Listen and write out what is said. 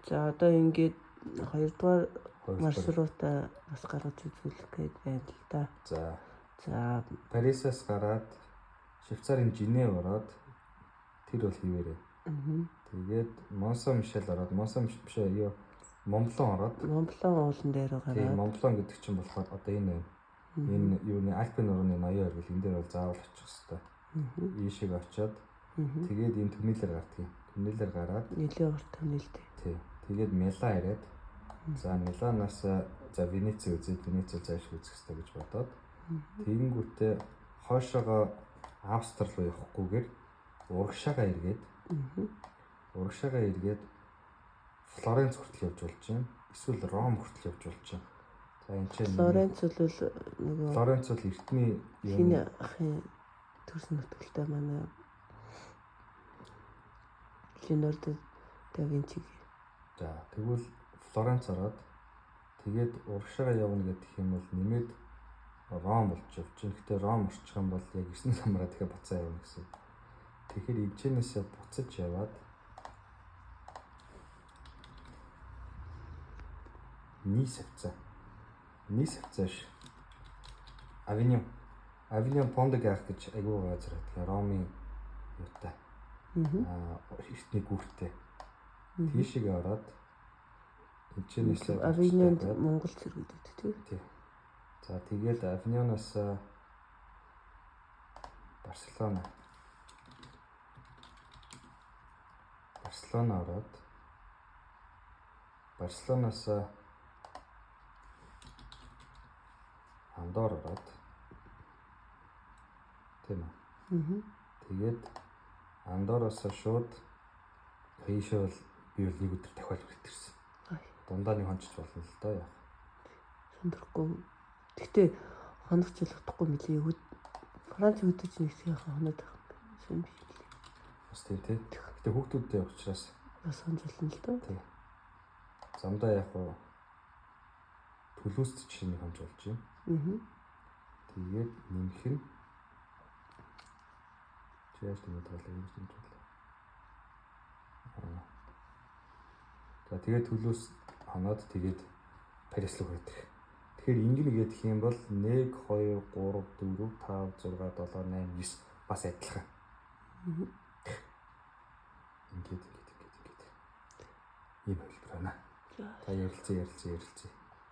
За одоо ингээд 2 дугаар маршрутаа бас гаргаж үзүүлэх гээд байна л да. За Парисаас гараад Швейцарын Женев ороод тэр бол хിവэрээ. Тэгээд Монсо Мишель ороод Монблон ороод Монблон уулан дээр гараад. Тийм Монблон гэдэг чинь болохоор одоо энэ юуны Альпийн нурууны ноён оргил энэ дээр бол заавал очих хэрэгтэй. Ийшиг очоод тэгээд энэ түнэлээр гардгийг. Түнэлээр гараад нэлийн урт түнэлтэй. Тийм. Тэгээд Милан ирээд за Миланаас за Венец үзээд Венецийг зааш үзэх хэрэгтэй гэж бодоод тэгэнгүүтээ хойшоогоо Австрал руу явахгүйгээр Урагшаага эргээд Флоренц хүртэл явж болж байна. Эсвэл Ром хүртэл явж болж байна. За энэ чинь Флоренц бол нөгөө Флоренц бол эртний хин ахын төрсөн нутагтай манай Леонардо да Винчи. За тэгвэл Флоренц ороод тэгээд Урагшаага явна гэдэг юм бол нэмээд Ром болж явж байна. Гэтэ Ром орчих юм бол яг 9 самраа дахиад буцаа явна гэсэн. Тэгэхээр эцэнээсээ буцаж яваад Ниц авцааш Авиньон Пондыг авах гэж айгүй газар байдаг. Ромын юутай. Эртний гүртэй. Тийшээ ороод эцэнээсээ Авиньонд Монгол зэрэг гэдэг тийм. За тэгээд Авиньоноос Барселона ороод Барселоноос Андор ороод тийм үү. Тэгээд Андороос шууд Паришээ бол би бол нэг өдөр дахиад ирсэн. Дундаа нэг хончиж болно л доо яах. Сонирхгүй. Гэхдээ хоног цэлэхдэггүй мөлий. Франц үдэж нэгсийн хоноод байх юм биш. Бас тийм. Гэтэ хүүхдүүдтэй учраас бас сонирхолтой л доо. Тийм. Замдаа яг уу Төлөөст чинь нэг хонж болж байна. Тэгээд нэмэх нь яаж тэмээд байгаа юм бэ? За тэгээд Төлөөс хоноод тэгээд Парис руу ирэх. Тэгэхээр ингэн гэдэг юм бол 1 2 3 4 5 6 7 8 9 бас адилхан. Ингээд. Ийм хэлбэр байна. Та ярилцъя.